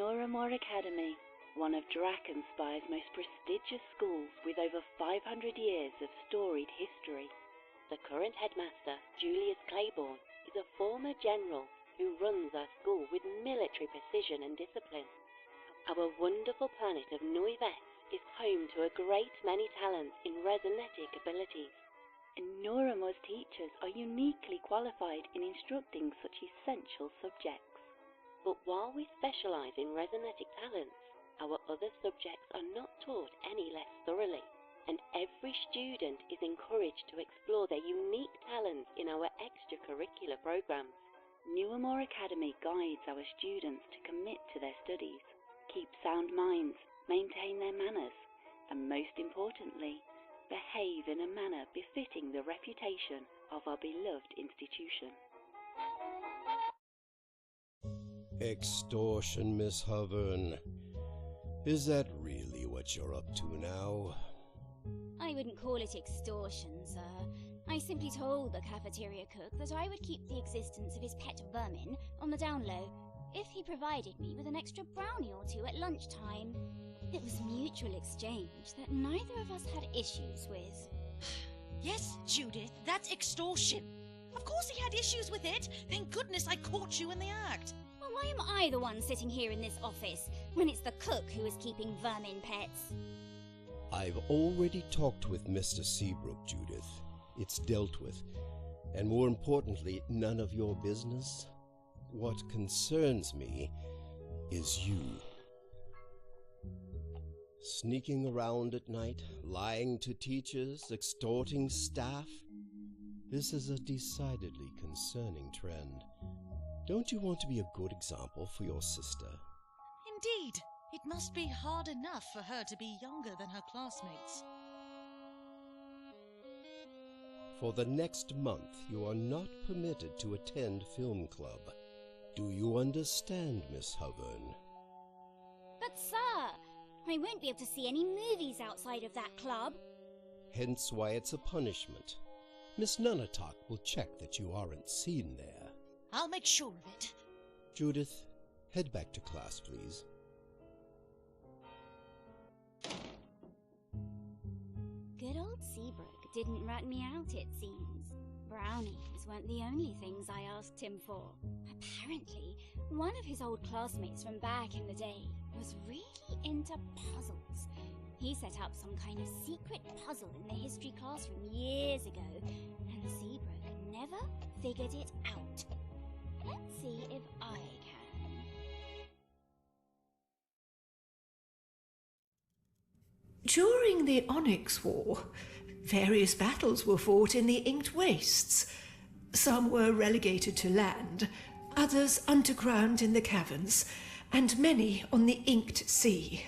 Noiramore Academy, one of Drakenspire's most prestigious schools with over 500 years of storied history. The current headmaster, Julius Claiborne, is a former general who runs our school with military precision and discipline. Our wonderful planet of Noives is home to a great many talents in resonetic abilities, and Noiramore's teachers are uniquely qualified in instructing such essential subjects. But while we specialise in resonetic talents, our other subjects are not taught any less thoroughly, and every student is encouraged to explore their unique talents in our extracurricular programs. Noiramore Academy guides our students to commit to their studies, keep sound minds, maintain their manners, and most importantly, behave in a manner befitting the reputation of our beloved institution. Extortion, Miss Hovern. Is that really what you're up to now? I wouldn't call it extortion, sir. I simply told the cafeteria cook that I would keep the existence of his pet vermin on the down low if he provided me with an extra brownie or two at lunchtime. It was mutual exchange that neither of us had issues with. Yes, Judith, that's extortion. Of course he had issues with it. Thank goodness I caught you in the act. Well, why am I the one sitting here in this office when it's the cook who is keeping vermin pets? I've already talked with Mr. Seabrook, Judith. It's dealt with. And more importantly, none of your business. What concerns me is you. Sneaking around at night, lying to teachers, extorting staff. This is a decidedly concerning trend. Don't you want to be a good example for your sister? Indeed. It must be hard enough for her to be younger than her classmates. For the next month, you are not permitted to attend film club. Do you understand, Miss Hovern? But sir, I won't be able to see any movies outside of that club. Hence why it's a punishment. Miss Nunatak will check that you aren't seen there. I'll make sure of it. Judith, head back to class, please. Good old Seabrook didn't rat me out, it seems. Brownies weren't the only things I asked him for. Apparently, one of his old classmates from back in the day was really into puzzles. He set up some kind of secret puzzle in the history classroom years ago, and Seabrook never figured it out. Let's see if I can. During the Onyx War, various battles were fought in the Inked Wastes. Some were relegated to land, others underground in the caverns, and many on the Inked Sea.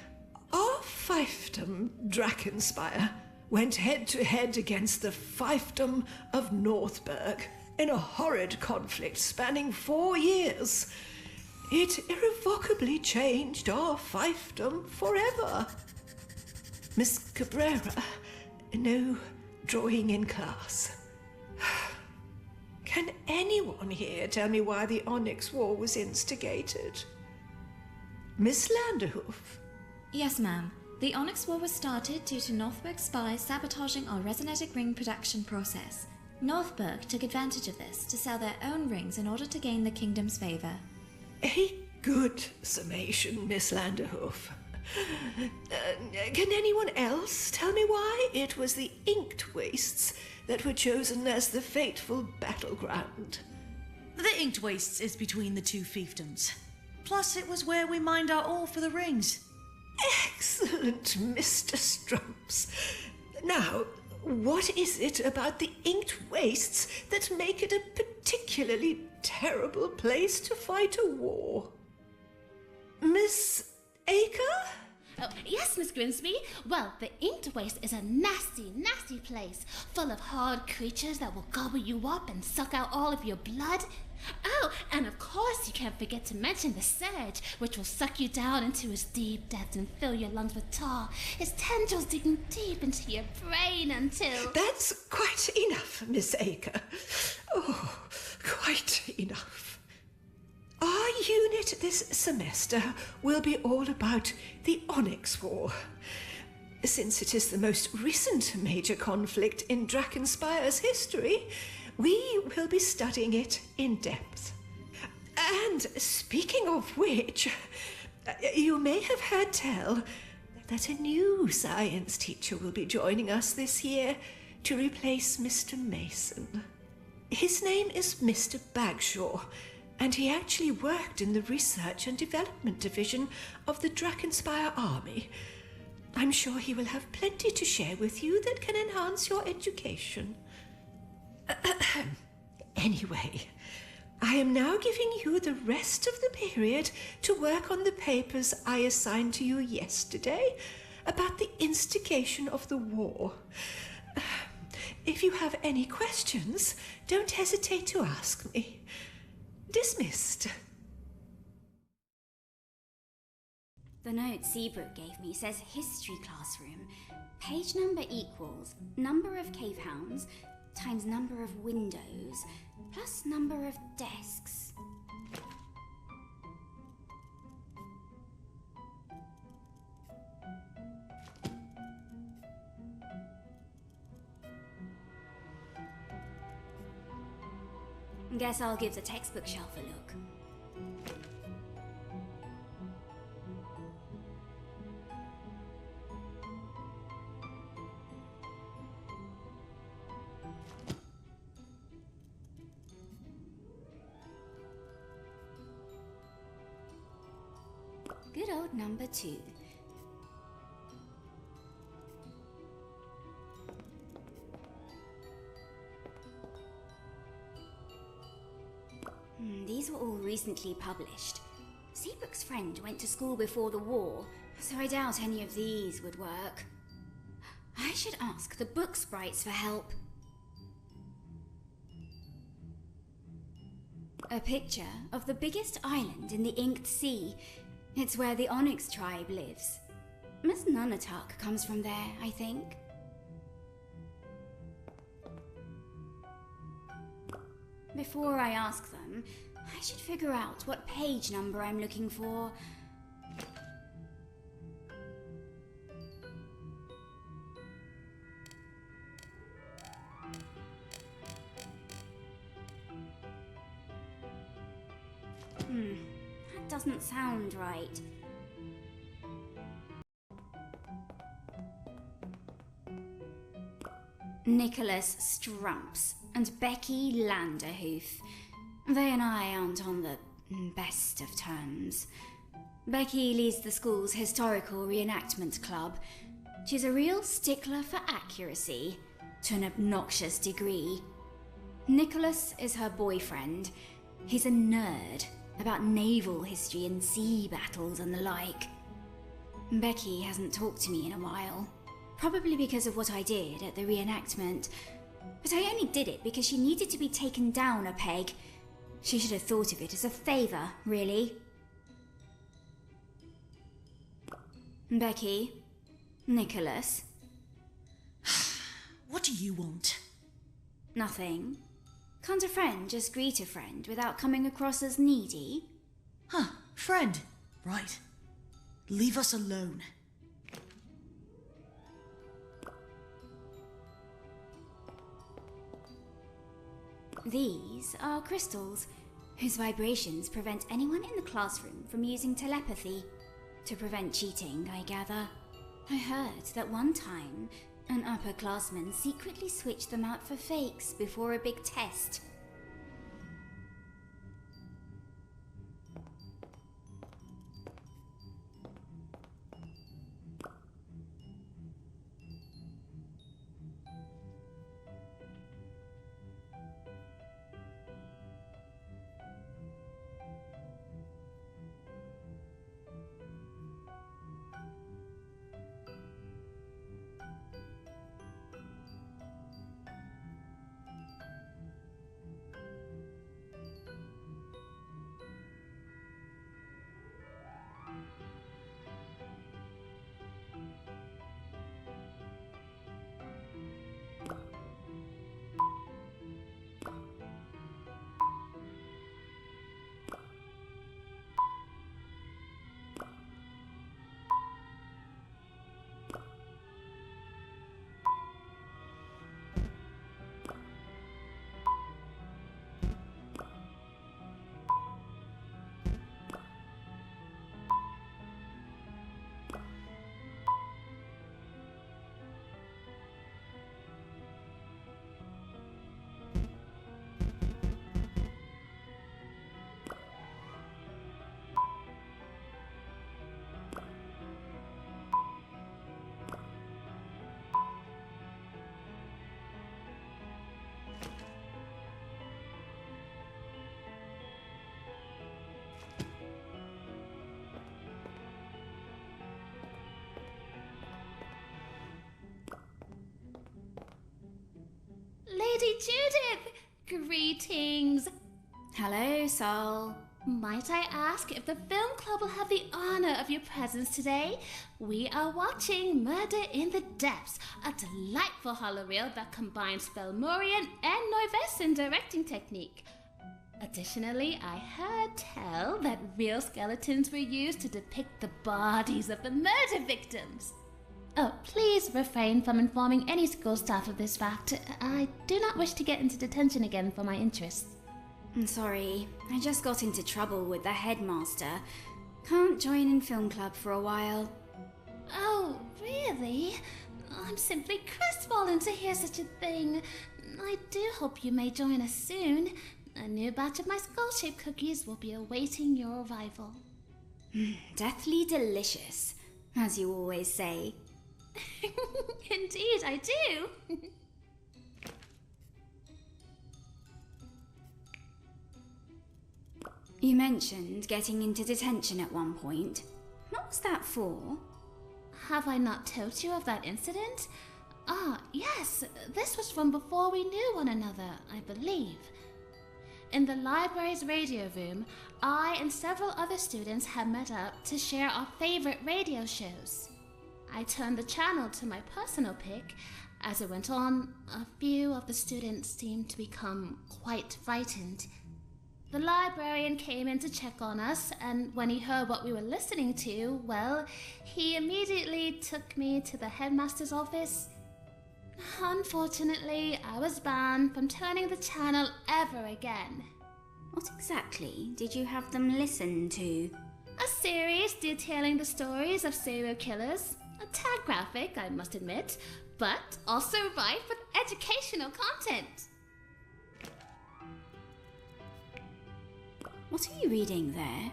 Our fiefdom, Drakenspire, went head-to-head against the fiefdom of Northburg in a horrid conflict spanning 4 years. It irrevocably changed our fiefdom forever. Miss Cabrera, no drawing in class. Can anyone here tell me why the Onyx War was instigated? Miss Landerhoof? Yes, ma'am. The Onyx War was started due to Northburg spies sabotaging our resonetic ring production process. Northburg took advantage of this to sell their own rings in order to gain the kingdom's favour. A good summation, Miss Landerhoof. Can anyone else tell me why it was the Inked Wastes that were chosen as the fateful battleground? The Inked Wastes is between the two fiefdoms. Plus, it was where we mined our ore for the rings. Excellent, Mr. Strumps. Now, what is it about the Inked Wastes that make it a particularly terrible place to fight a war? Miss Acre? Oh, yes, Miss Grimsby. Well, the Inked Waste is a nasty, nasty place, full of hard creatures that will gobble you up and suck out all of your blood. Oh, and of course you can't forget to mention the Surge, which will suck you down into its deep depths and fill your lungs with tar, its tendrils digging deep into your brain until... That's quite enough, Miss Acre. Oh, quite enough. Are unit this semester will be all about the Onyx War. Since it is the most recent major conflict in Drakenspire's history, we will be studying it in depth. And speaking of which, you may have heard tell that a new science teacher will be joining us this year to replace Mr. Mason. His name is Mr. Bagshaw, and he actually worked in the Research and Development Division of the Drakenspire Army. I'm sure he will have plenty to share with you that can enhance your education. Anyway, I am now giving you the rest of the period to work on the papers I assigned to you yesterday about the instigation of the war. If you have any questions, don't hesitate to ask me. Dismissed. The note Seabrook gave me says history classroom. Page number equals number of cave hounds times number of windows plus number of desks. Guess I'll give the textbook shelf a look. Good old number 2. These were all recently published. Seabrook's friend went to school before the war, so I doubt any of these would work. I should ask the book sprites for help. A picture of the biggest island in the Inked Sea. It's where the Onyx tribe lives. Miss Nunatak comes from there, I think. Before I ask them, I should figure out what page number I'm looking for. That doesn't sound right. Nicholas Strumps and Becky Landerhoof. They and I aren't on the best of terms. Becky leads the school's historical reenactment club. She's a real stickler for accuracy, to an obnoxious degree. Nicholas is her boyfriend. He's a nerd about naval history and sea battles and the like. Becky hasn't talked to me in a while, probably because of what I did at the reenactment. But I only did it because she needed to be taken down a peg. She should have thought of it as a favour, really. Becky, Nicholas. What do you want? Nothing. Can't a friend just greet a friend without coming across as needy? Huh, friend. Right. Leave us alone. These are crystals, whose vibrations prevent anyone in the classroom from using telepathy. To prevent cheating, I gather. I heard that one time, an upperclassman secretly switched them out for fakes before a big test. Lady Judith! Greetings! Hello, Sol. Might I ask if the film club will have the honor of your presence today? We are watching Murder in the Depths, a delightful horror reel that combines Fellmorian and Noivesan directing technique. Additionally, I heard tell that real skeletons were used to depict the bodies of the murder victims. Oh, please refrain from informing any school staff of this fact. I do not wish to get into detention again for my interests. I'm sorry, I just got into trouble with the headmaster. Can't join in film club for a while. Oh, really? I'm simply crestfallen to hear such a thing. I do hope you may join us soon. A new batch of my skull-shaped cookies will be awaiting your arrival. Deathly delicious, as you always say. Indeed, I do. You mentioned getting into detention at one point. What was that for? Have I not told you of that incident? Ah, yes, this was from before we knew one another, I believe. In the library's radio room, I and several other students had met up to share our favorite radio shows. I turned the channel to my personal pick. As it went on, a few of the students seemed to become quite frightened. The librarian came in to check on us, and when he heard what we were listening to, well, he immediately took me to the headmaster's office. Unfortunately, I was banned from turning the channel ever again. What exactly did you have them listen to? A series detailing the stories of serial killers. A tad graphic, I must admit, but also rife with educational content. What are you reading there?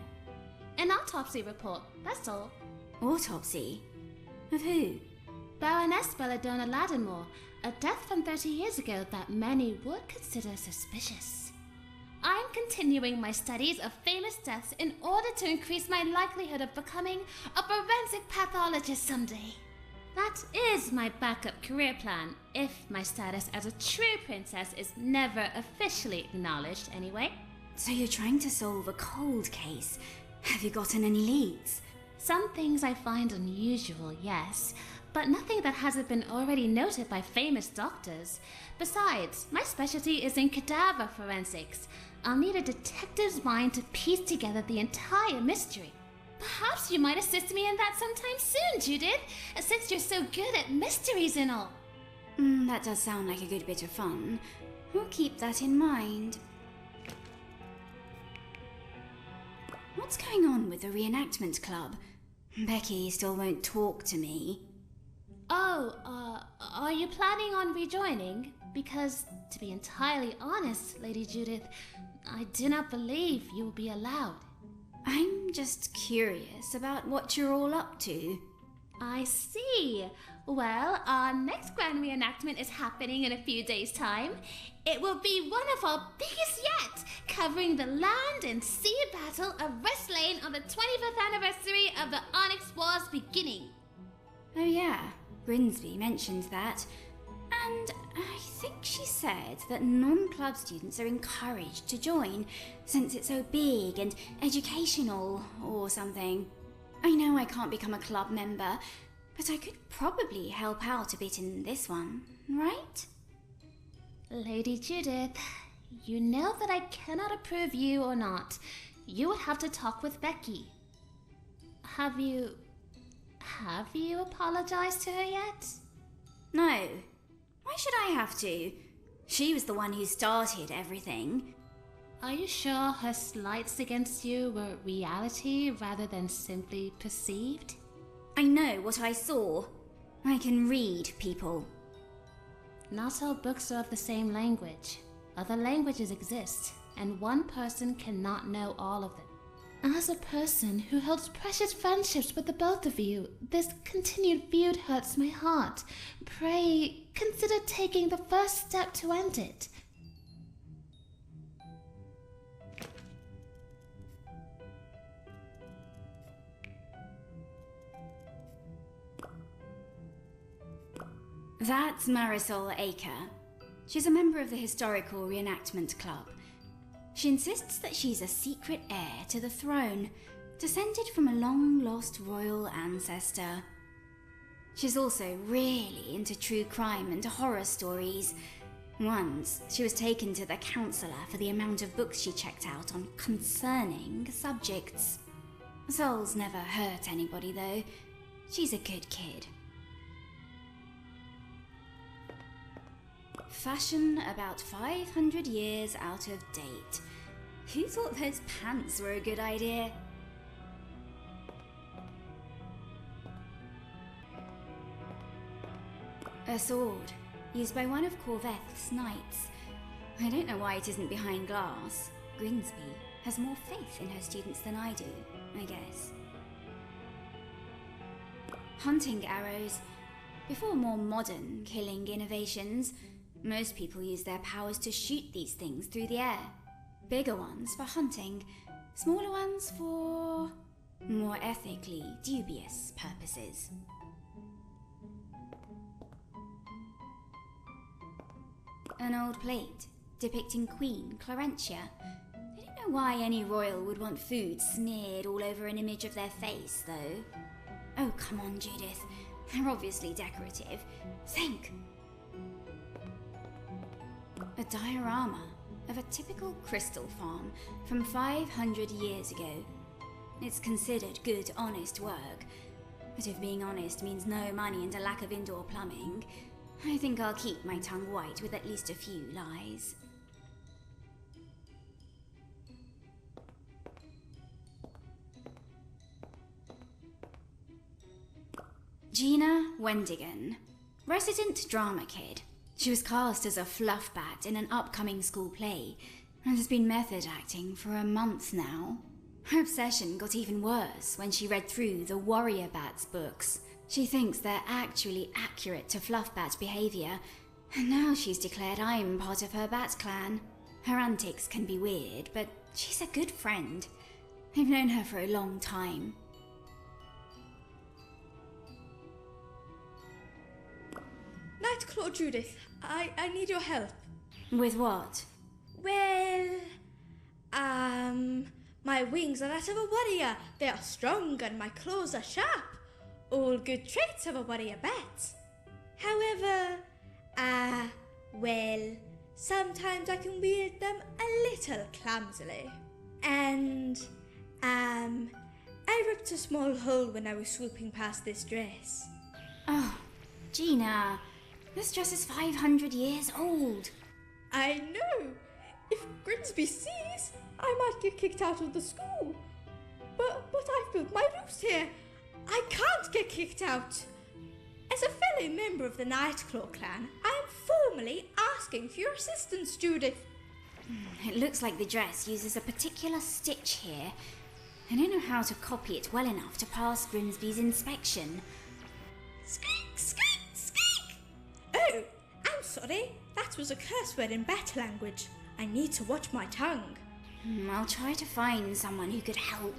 An autopsy report, that's all. Autopsy? Of who? Baroness Belladonna Lattimore, a death from 30 years ago that many would consider suspicious. I'm continuing my studies of famous deaths in order to increase my likelihood of becoming a forensic pathologist someday. That is my backup career plan, if my status as a true princess is never officially acknowledged anyway. So you're trying to solve a cold case. Have you gotten any leads? Some things I find unusual, yes, but nothing that hasn't been already noted by famous doctors. Besides, my specialty is in cadaver forensics. I'll need a detective's mind to piece together the entire mystery. Perhaps you might assist me in that sometime soon, Judith, since you're so good at mysteries and all. That does sound like a good bit of fun. We'll keep that in mind. What's going on with the reenactment club? Becky still won't talk to me. Oh, are you planning on rejoining? Because, to be entirely honest, Lady Judith, I do not believe you will be allowed. I'm just curious about what you're all up to. I see. Well, our next grand reenactment is happening in a few days' time. It will be one of our biggest yet, covering the land and sea battle of West Lane on the 25th anniversary of the Onyx War's beginning. Oh yeah, Grimsby mentioned that. And I think she said that non-club students are encouraged to join, since it's so big and educational or something. I know I can't become a club member, but I could probably help out a bit in this one, right? Lady Judith, you know that I cannot approve you or not. You would have to talk with Becky. Have you apologized to her yet? No. Why should I have to? She was the one who started everything. Are you sure her slights against you were reality rather than simply perceived? I know what I saw. I can read people. Not all books are of the same language. Other languages exist, and one person cannot know all of them. As a person who holds precious friendships with the both of you, this continued feud hurts my heart. Pray, consider taking the first step to end it. That's Marisol Aker. She's a member of the Historical Reenactment Club. She insists that she's a secret heir to the throne, descended from a long-lost royal ancestor. She's also really into true crime and horror stories. Once, she was taken to the counsellor for the amount of books she checked out on concerning subjects. Souls never hurt anybody, though. She's a good kid. Fashion about 500 years out of date. Who thought those pants were a good idea? A sword, used by one of Corveth's knights. I don't know why it isn't behind glass. Grimsby has more faith in her students than I do, I guess. Hunting arrows. Before more modern killing innovations, most people use their powers to shoot these things through the air. Bigger ones for hunting, smaller ones for more ethically dubious purposes. An old plate depicting Queen Clarentia. I don't know why any royal would want food smeared all over an image of their face, though. Oh, come on, Judith. They're obviously decorative. Think. A diorama of a typical crystal farm from 500 years ago. It's considered good, honest work. But if being honest means no money and a lack of indoor plumbing, I think I'll keep my tongue white with at least a few lies. Gina Wendigan, resident drama kid. She was cast as a fluffbat in an upcoming school play and has been method acting for a month now. Her obsession got even worse when she read through the Warrior Bats books. She thinks they're actually accurate to Fluffbat's behaviour, and now she's declared I'm part of her Bat clan. Her antics can be weird, but she's a good friend. I've known her for a long time. Nightclaw Judith, I need your help. With what? Well, my wings are that of a warrior. They are strong and my claws are sharp. All good traits of a warrior bat. However, well, sometimes I can wield them a little clumsily. And, I ripped a small hole when I was swooping past this dress. Oh, Gina, this dress is 500 years old. I know. If Grimsby sees, I might get kicked out of the school. But I've built my roost here. I can't get kicked out. As a fellow member of the Nightclaw clan, I am formally asking for your assistance, Judith. It looks like the dress uses a particular stitch here. I don't know how to copy it well enough to pass Grimsby's inspection. Squeak, squeak, squeak! Oh, I'm sorry. That was a curse word in bat language. I need to watch my tongue. I'll try to find someone who could help.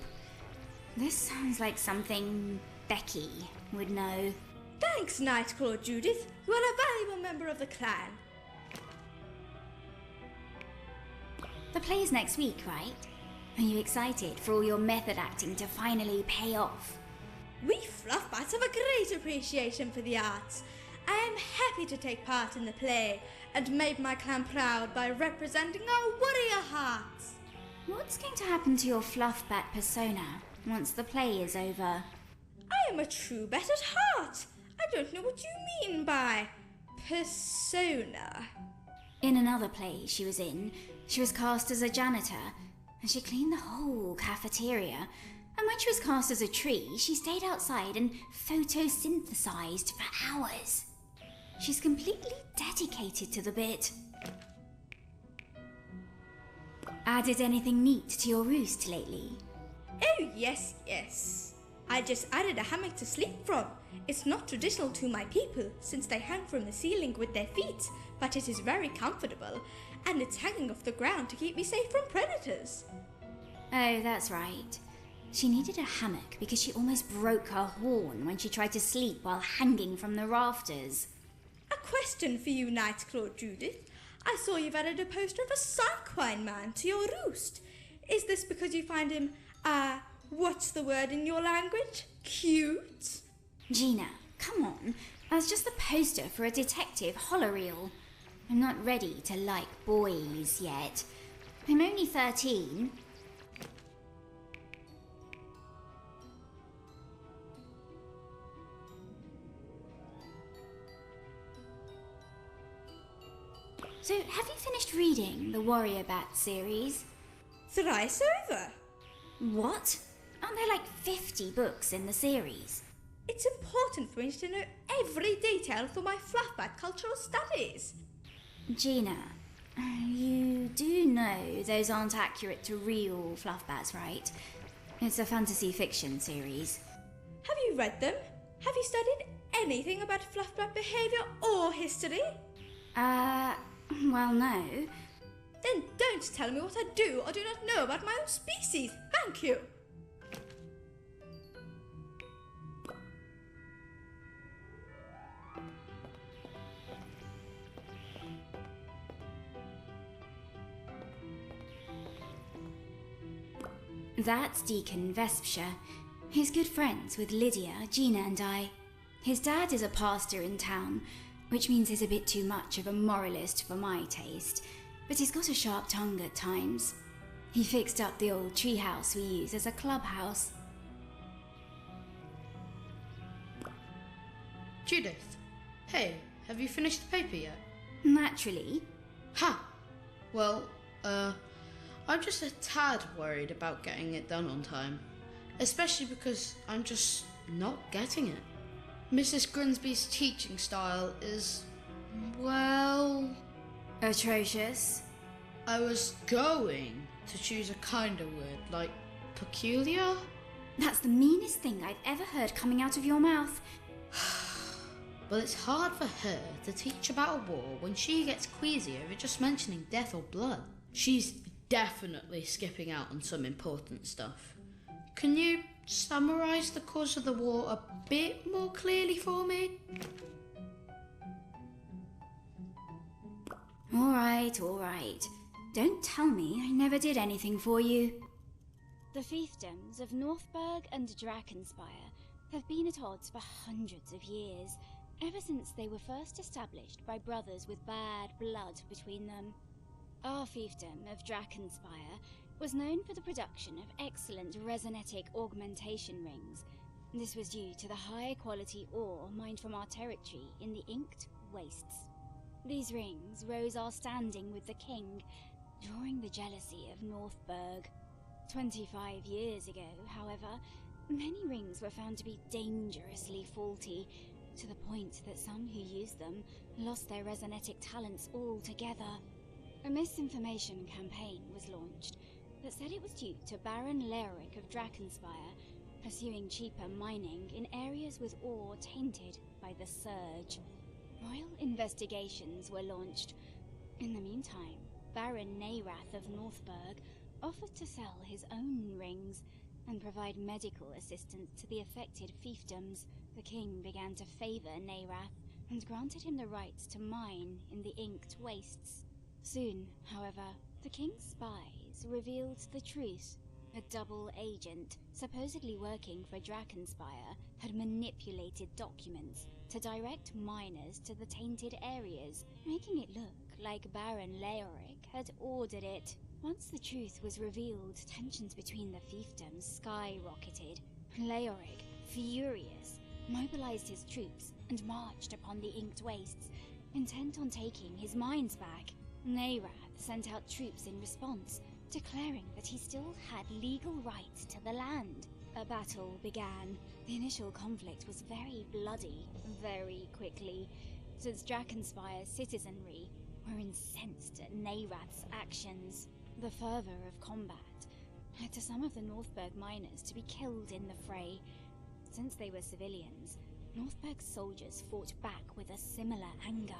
This sounds like something Becky would know. Thanks, Nightclaw Judith. You are a valuable member of the clan. The play's next week, right? Are you excited for all your method acting to finally pay off? We Fluffbats have a great appreciation for the arts. I am happy to take part in the play and make my clan proud by representing our warrior hearts. What's going to happen to your Fluffbat persona once the play is over? I am a true bat at heart. I don't know what you mean by persona. In another play she was in, she was cast as a janitor, and she cleaned the whole cafeteria. And when she was cast as a tree, she stayed outside and photosynthesized for hours. She's completely dedicated to the bit. Added anything neat to your roost lately? Oh, yes. I just added a hammock to sleep from. It's not traditional to my people, since they hang from the ceiling with their feet, but it is very comfortable, and it's hanging off the ground to keep me safe from predators. Oh, that's right. She needed a hammock because she almost broke her horn when she tried to sleep while hanging from the rafters. A question for you, Nightclaw Judith. I saw you've added a poster of a Sarquine man to your roost. Is this because you find him, what's the word in your language? Cute? Gina, come on. That's just the poster for a detective holoreel. I'm not ready to like boys yet. I'm only 13. So, have you finished reading the Warrior Bat series? Thrice over. What? Aren't there like 50 books in the series? It's important for me to know every detail for my Fluffbat cultural studies. Gina, you do know those aren't accurate to real Fluffbats, right? It's a fantasy fiction series. Have you read them? Have you studied anything about Fluffbat behaviour or history? Well, no. Then don't tell me what I do or do not know about my own species. Thank you. That's Deacon Vespsha. He's good friends with Lydia, Gina and I. His dad is a pastor in town, which means he's a bit too much of a moralist for my taste, but he's got a sharp tongue at times. He fixed up the old treehouse we use as a clubhouse. Judith, hey, have you finished the paper yet? Naturally. Ha! Well, I'm just a tad worried about getting it done on time, especially because I'm just not getting it. Mrs. Grimsby's teaching style is, well... Atrocious. I was going to choose a kinder word, like peculiar? That's the meanest thing I've ever heard coming out of your mouth. But it's hard for her to teach about a war when she gets queasy over just mentioning death or blood. She's definitely skipping out on some important stuff. Can you summarise the cause of the war a bit more clearly for me? All right. Don't tell me I never did anything for you. The fiefdoms of Northburg and Drakenspire have been at odds for hundreds of years, ever since they were first established by brothers with bad blood between them. Our fiefdom of Drakenspire was known for the production of excellent resonetic augmentation rings. This was due to the high-quality ore mined from our territory in the Inked Wastes. These rings rose our standing with the king, drawing the jealousy of Northburg. 25 years ago, however, many rings were found to be dangerously faulty, to the point that some who used them lost their resonetic talents altogether. A misinformation campaign was launched that said it was due to Baron Leoric of Drakenspire pursuing cheaper mining in areas with ore tainted by the Surge. Royal investigations were launched. In the meantime, Baron Neirath of Northburg offered to sell his own rings and provide medical assistance to the affected fiefdoms. The king began to favour Neirath and granted him the right to mine in the Inked Wastes. Soon, however, the king's spies revealed the truth. A double agent, supposedly working for Drakenspire, had manipulated documents to direct miners to the tainted areas, making it look like Baron Leoric had ordered it. Once the truth was revealed, tensions between the fiefdoms skyrocketed. Leoric, furious, mobilized his troops and marched upon the Inked Wastes, intent on taking his mines back. Neirath sent out troops in response, declaring that he still had legal right to the land. A battle began. The initial conflict was very bloody, very quickly, since Drakenspire's citizenry were incensed at Neirath's actions. The fervour of combat led to some of the Northburg miners to be killed in the fray. Since they were civilians, Northburg's soldiers fought back with a similar anger.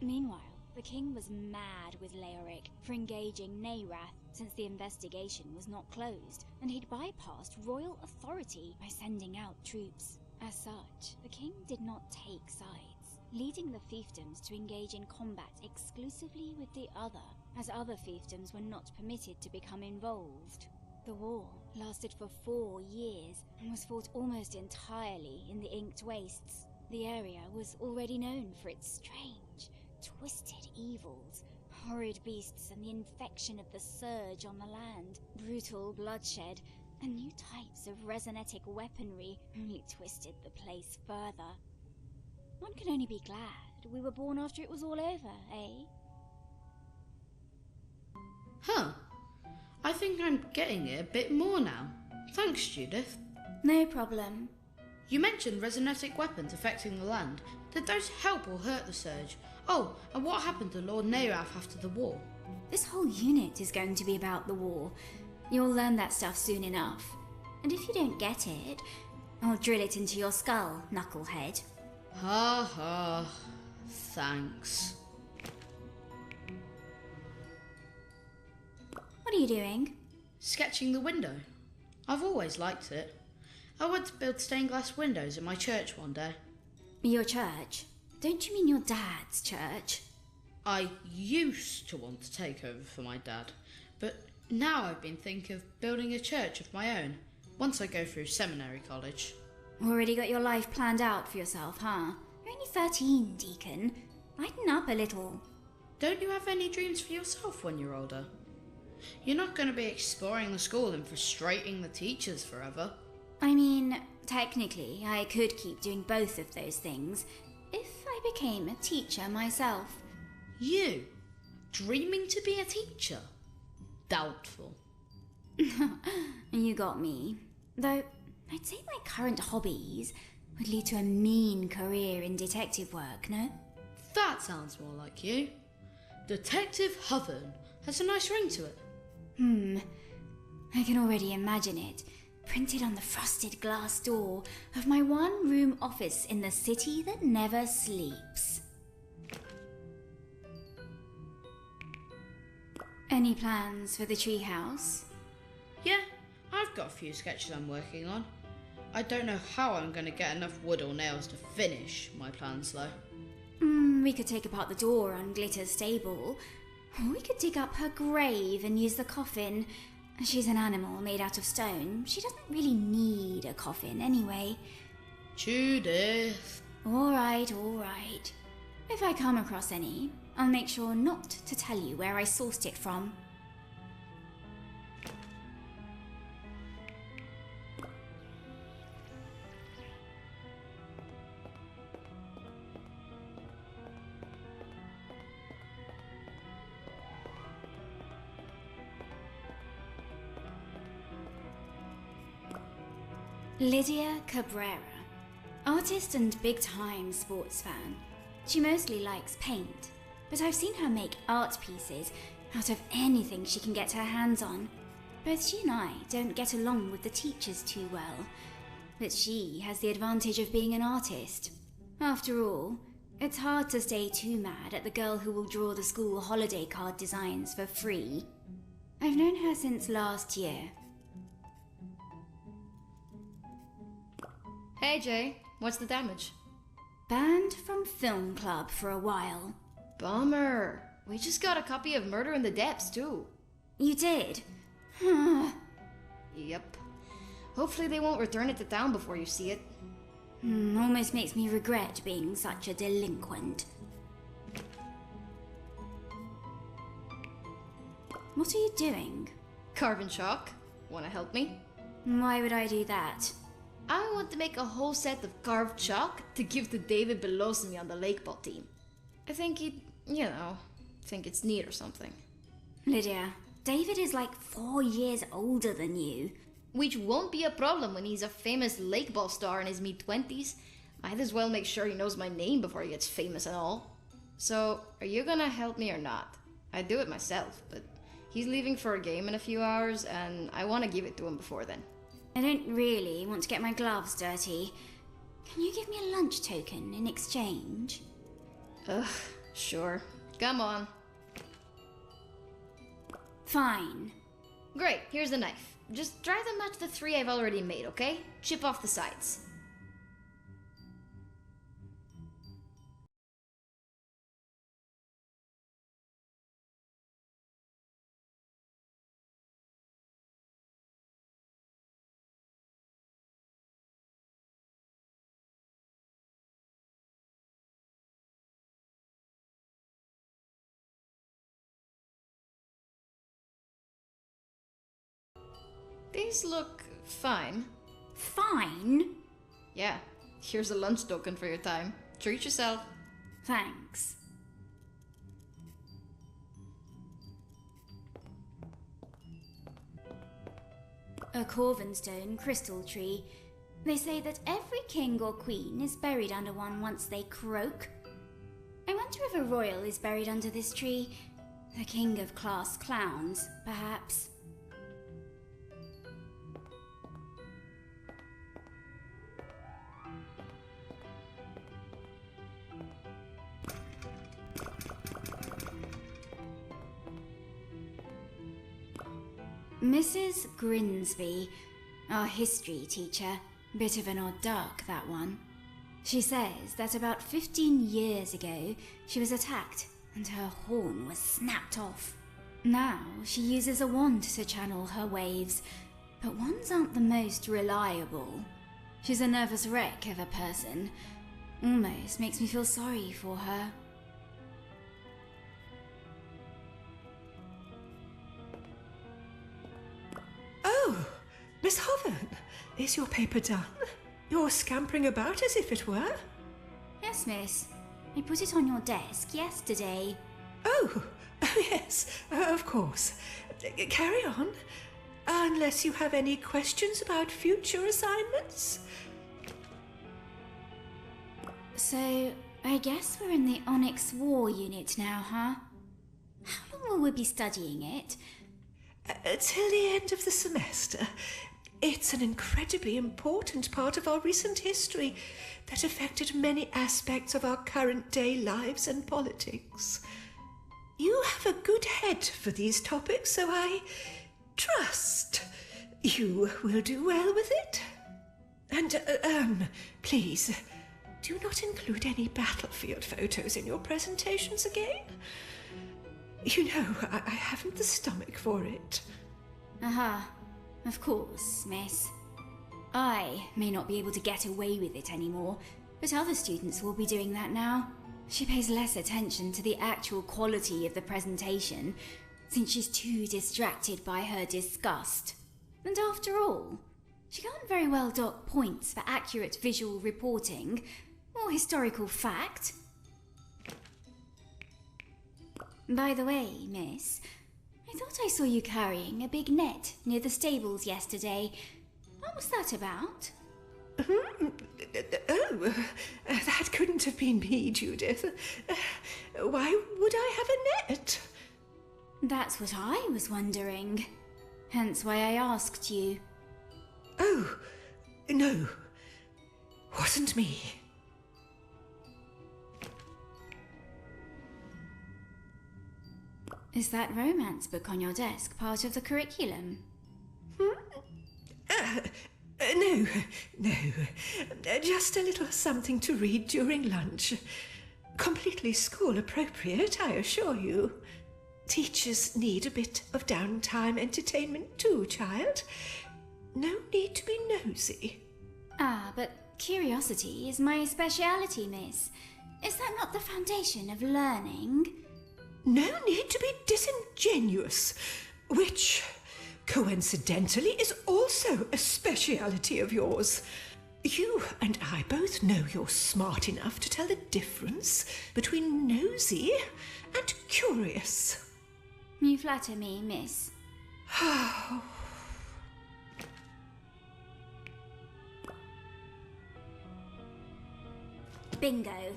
Meanwhile, the king was mad with Leoric for engaging Neirath, since the investigation was not closed, and he'd bypassed royal authority by sending out troops. As such, the king did not take sides. leading the fiefdoms to engage in combat exclusively with the other, as other fiefdoms were not permitted to become involved. The war lasted for 4 years and was fought almost entirely in the Inked Wastes. The area was already known for its strange, twisted evils, horrid beasts and the infection of the surge on the land, brutal bloodshed, and new types of resonetic weaponry only twisted the place further. One can only be glad we were born after it was all over, eh? Huh. I think I'm getting it a bit more now. Thanks, Judith. No problem. You mentioned resonetic weapons affecting the land. Did those help or hurt the surge? Oh, and what happened to Lord Nairath after the war? This whole unit is going to be about the war. You'll learn that stuff soon enough. And if you don't get it, I'll drill it into your skull, knucklehead. Ha ha. Thanks. What are you doing? Sketching the window. I've always liked it. I want to build stained glass windows in my church one day. Your church? Don't you mean your dad's church? I used to want to take over for my dad, but now I've been thinking of building a church of my own once I go through seminary college. Already got your life planned out for yourself, huh? You're only 13, Deacon. Lighten up a little. Don't you have any dreams for yourself when you're older? You're not going to be exploring the school and frustrating the teachers forever. I mean, technically, I could keep doing both of those things if I became a teacher myself. You? Dreaming to be a teacher? Doubtful. You got me. Though, I'd say my current hobbies would lead to a mean career in detective work, no? That sounds more like you. Detective Hovern has a nice ring to it. I can already imagine it, printed on the frosted glass door of my one-room office in the city that never sleeps. Any plans for the treehouse? Yeah, I've got a few sketches I'm working on. I don't know how I'm going to get enough wood or nails to finish my plans though. We could take apart the door on Glitter's stable. Or we could dig up her grave and use the coffin. She's an animal made out of stone. She doesn't really need a coffin anyway. Judith. All right. If I come across any, I'll make sure not to tell you where I sourced it from. Lydia Cabrera, artist and big-time sports fan. She mostly likes paint, but I've seen her make art pieces out of anything she can get her hands on. Both she and I don't get along with the teachers too well, but she has the advantage of being an artist. After all, it's hard to stay too mad at the girl who will draw the school holiday card designs for free. I've known her since last year. Hey Jay, what's the damage? Banned from film club for a while. Bummer. We just got a copy of Murder in the Depths too. You did? Yep. Hopefully they won't return it to town before you see it. Almost makes me regret being such a delinquent. What are you doing? Carving chalk. Wanna help me? Why would I do that? I want to make a whole set of carved chalk to give to David Belosny on the lake ball team. I think he'd, think it's neat or something. Lydia, David is like 4 years older than you. Which won't be a problem when he's a famous lake ball star in his mid-20s. Might as well make sure he knows my name before he gets famous and all. So, are you gonna help me or not? I'd do it myself, but he's leaving for a game in a few hours and I want to give it to him before then. I don't really want to get my gloves dirty. Can you give me a lunch token in exchange? Ugh, sure. Come on. Fine. Great, here's the knife. Just try to match the 3 I've already made, okay? Chip off the sides. These look fine. Fine? Yeah, here's a lunch token for your time. Treat yourself. Thanks. A Corvinstone crystal tree. They say that every king or queen is buried under one once they croak. I wonder if a royal is buried under this tree. The king of class clowns, perhaps. Mrs. Grinsby, our history teacher. Bit of an odd duck, that one. She says that about 15 years ago, she was attacked and her horn was snapped off. Now she uses a wand to channel her waves, but wands aren't the most reliable. She's a nervous wreck of a person. Almost makes me feel sorry for her. Oh, Miss Hoven, is your paper done? You're scampering about as if it were. Yes, miss. I put it on your desk yesterday. Oh, yes, of course. Carry on. Unless you have any questions about future assignments. So, I guess we're in the Onyx War unit now, huh? How long will we be studying it? Till the end of the semester. It's an incredibly important part of our recent history that affected many aspects of our current day lives and politics. You have a good head for these topics, so I trust you will do well with it. And, please, do not include any battlefield photos in your presentations again. You know, I haven't the stomach for it. Aha. Of course, miss. I may not be able to get away with it anymore, but other students will be doing that now. She pays less attention to the actual quality of the presentation, since she's too distracted by her disgust. And after all, she can't very well dock points for accurate visual reporting or historical fact. By the way, miss, I thought I saw you carrying a big net near the stables yesterday. What was that about? That couldn't have been me, Judith. Why would I have a net? That's what I was wondering. Hence why I asked you. Oh, no. Wasn't me. Is that romance book on your desk part of the curriculum? No. Just a little something to read during lunch. Completely school appropriate, I assure you. Teachers need a bit of downtime entertainment too, child. No need to be nosy. Ah, but curiosity is my speciality, miss. Is that not the foundation of learning? No need to be disingenuous, which, coincidentally, is also a speciality of yours. You and I both know you're smart enough to tell the difference between nosy and curious. You flatter me, miss. Bingo.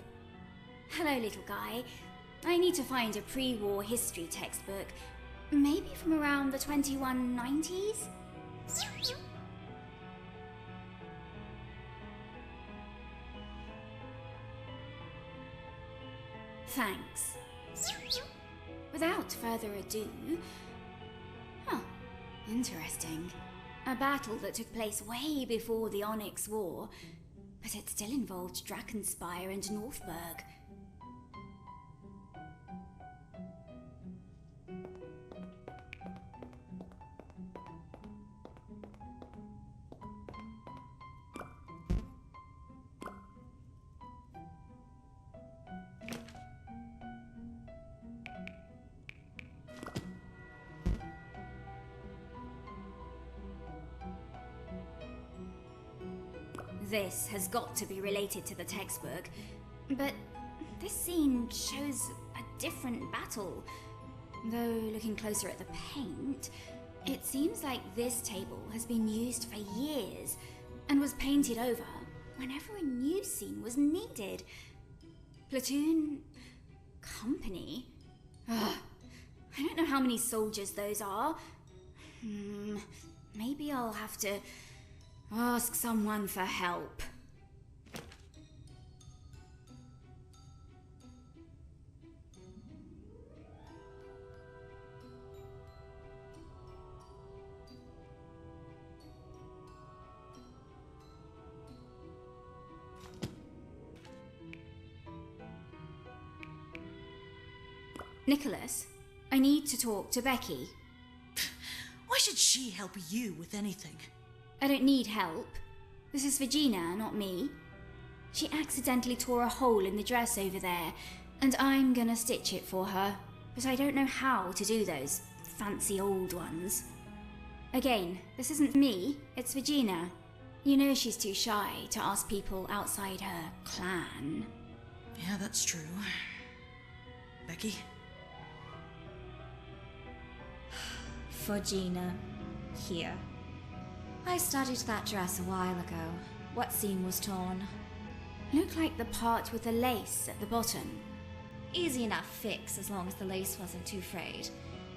Hello, little guy. I need to find a pre-war history textbook. Maybe from around the 2190s? Thanks. Without further ado... Huh, interesting. A battle that took place way before the Onyx War, but it still involved Drakenspire and Northburg. This has got to be related to the textbook, but this scene shows a different battle. Though looking closer at the paint, it seems like this table has been used for years and was painted over whenever a new scene was needed. Platoon... company? Ugh, I don't know how many soldiers those are. Maybe I'll have to ask someone for help. Nicholas, I need to talk to Becky. Why should she help you with anything? I don't need help. This is for Gina, not me. She accidentally tore a hole in the dress over there, and I'm gonna stitch it for her, but I don't know how to do those fancy old ones. Again, this isn't me, it's for Gina. You know she's too shy to ask people outside her clan. Yeah, that's true. Becky? For Gina. Here. I studied that dress a while ago. What seam was torn? Looked like the part with the lace at the bottom. Easy enough fix as long as the lace wasn't too frayed.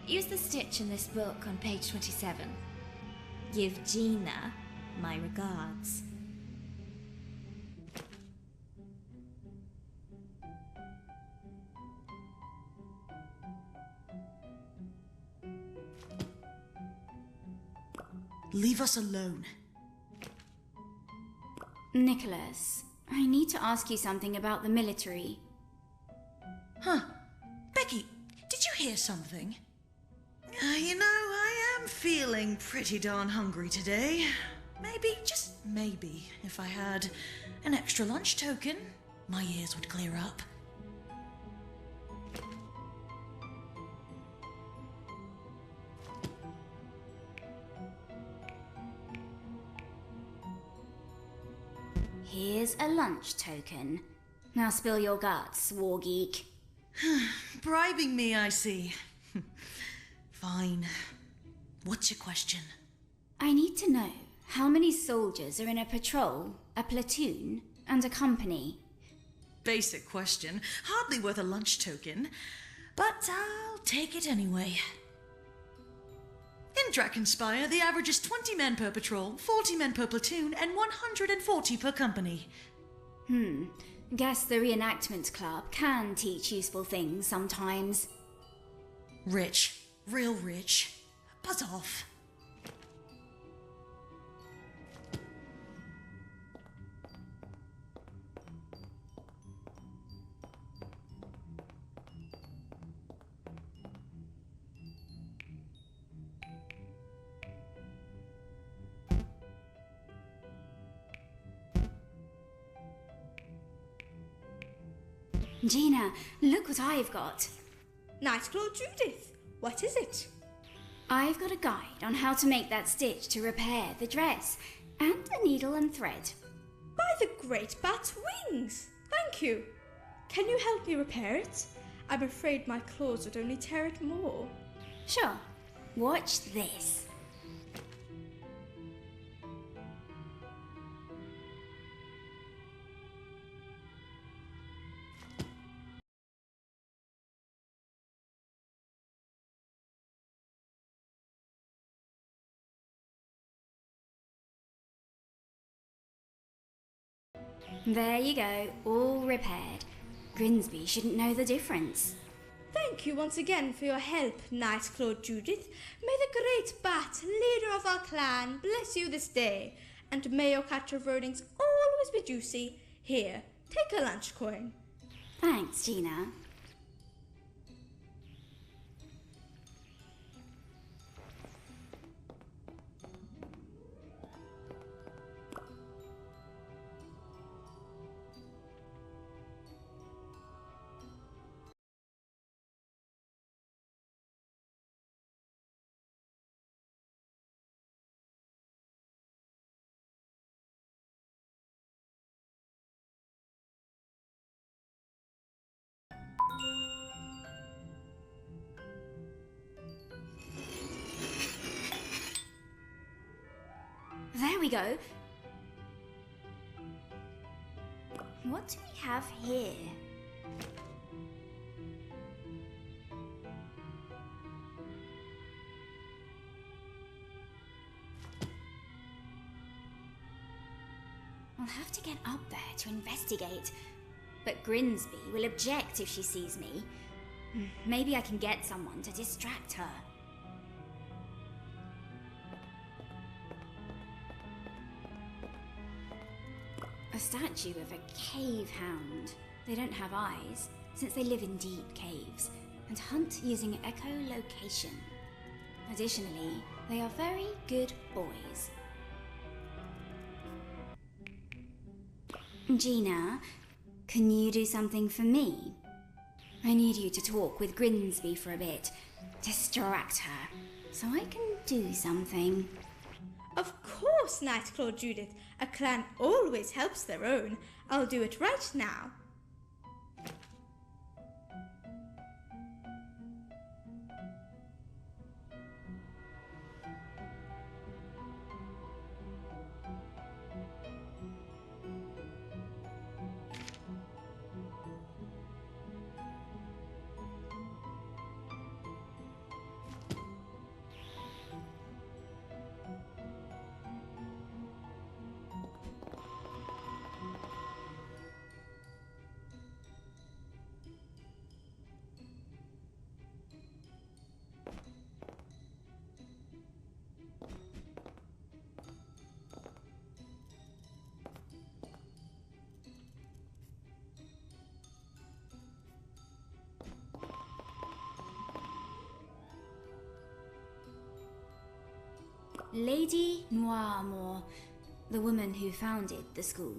Use the stitch in this book on page 27. Give Gina my regards. Leave us alone. Nicholas, I need to ask you something about the military. Huh. Becky, did you hear something? You know, I am feeling pretty darn hungry today. Maybe, just maybe, if I had an extra lunch token, my ears would clear up. Here's a lunch token. Now spill your guts, war geek. Bribing me, I see. Fine. What's your question? I need to know how many soldiers are in a patrol, a platoon, and a company. Basic question. Hardly worth a lunch token, but I'll take it anyway. In Drakenspire, the average is 20 men per patrol, 40 men per platoon, and 140 per company. Guess the reenactment club can teach useful things sometimes. Rich. Real rich. Buzz off. Gina, look what I've got. Nightclaw Judith, what is it? I've got a guide on how to make that stitch to repair the dress, and a needle and thread. By the great bat's wings! Thank you. Can you help me repair it? I'm afraid my claws would only tear it more. Sure. Watch this. There you go, all repaired. Grimsby shouldn't know the difference. Thank you once again for your help, Nightclaw Judith. May the great bat, leader of our clan, bless you this day, and may your catch of rodings always be juicy. Here, take a lunch coin. Thanks, Gina. we go. What do we have here? I'll have to get up there to investigate. But Grinsby will object if she sees me. Maybe I can get someone to distract her. A statue of a cave hound. They don't have eyes, since they live in deep caves, and hunt using echolocation. Additionally, they are very good boys. Gina, can you do something for me? I need you to talk with Grinsby for a bit. Distract her, so I can do something. Of course, Nightclaw Judith. A clan always helps their own. I'll do it right now. Lady Noiramore, the woman who founded the school.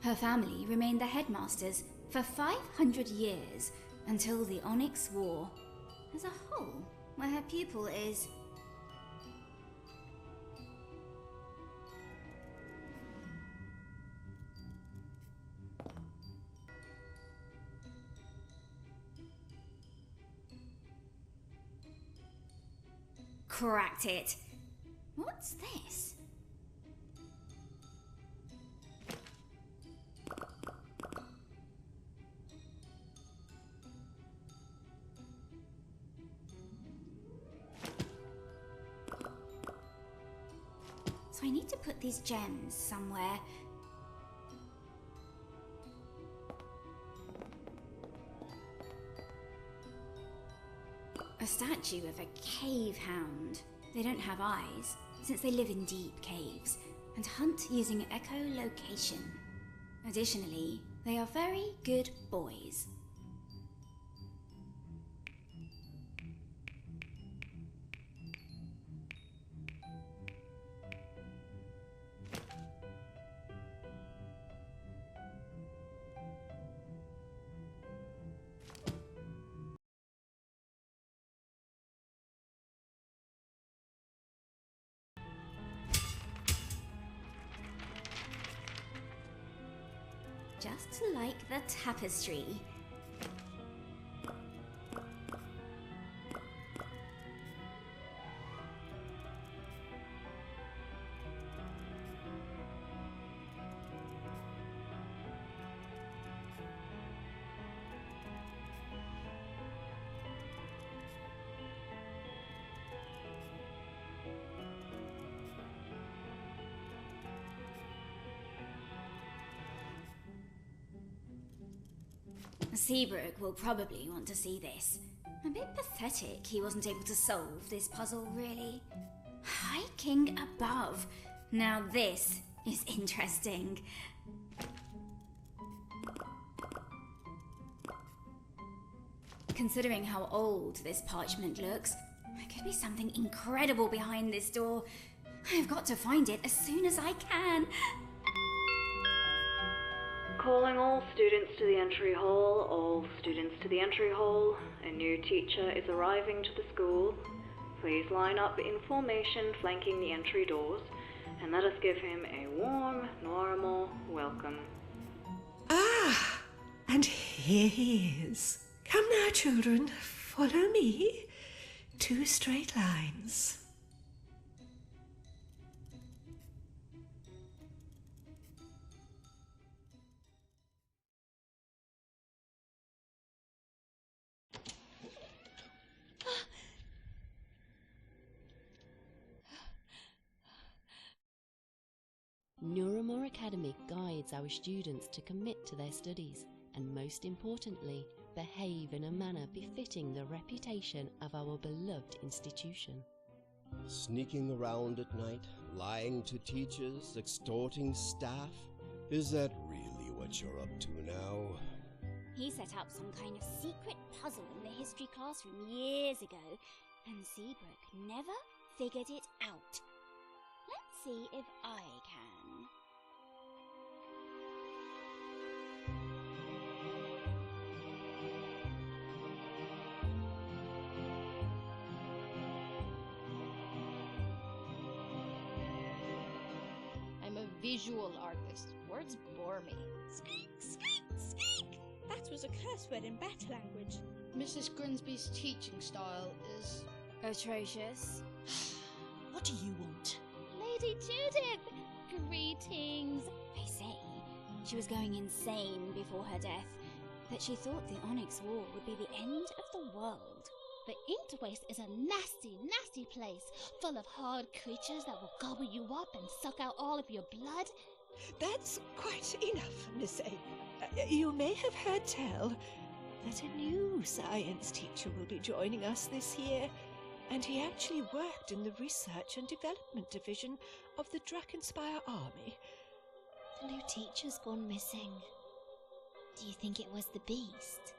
Her family remained the headmasters for 500 years until the Onyx War. There's a hole where her pupil is. Cracked it. What's this? So I need to put these gems somewhere. A statue of a cave hound. They don't have eyes, since they live in deep caves, and hunt using echolocation. Additionally, they are very good boys. Just like the tapestry. Seabrook will probably want to see this. A bit pathetic he wasn't able to solve this puzzle, really. Hiking above. Now this is interesting. Considering how old this parchment looks, there could be something incredible behind this door. I've got to find it as soon as I can. Calling all students to the entry hall, all students to the entry hall. A new teacher is arriving to the school. Please line up in formation flanking the entry doors, and let us give him a warm Noiramore welcome. Ah, and here he is. Come now, children, follow me. 2 straight lines. Noiramore Academy guides our students to commit to their studies and, most importantly, behave in a manner befitting the reputation of our beloved institution. Sneaking around at night, lying to teachers, extorting staff? Is that really what you're up to now? He set up some kind of secret puzzle in the history classroom years ago, and Seabrook never figured it out. Let's see if I can. I'm a visual artist. Words bore me. Squeak, squeak, squeak! That was a curse word in battle language. Mrs. Grimsby's teaching style is Atrocious. What do you want? Lady Judith! Greetings! They say she was going insane before her death, that she thought the Onyx War would be the end of the world. The Inked Waste is a nasty, nasty place, full of hard creatures that will gobble you up and suck out all of your blood. That's quite enough, Miss A. You may have heard tell that a new science teacher will be joining us this year, and he actually worked in the Research and Development Division of the Drakkenspire Army. The new teacher's gone missing. Do you think it was the beast?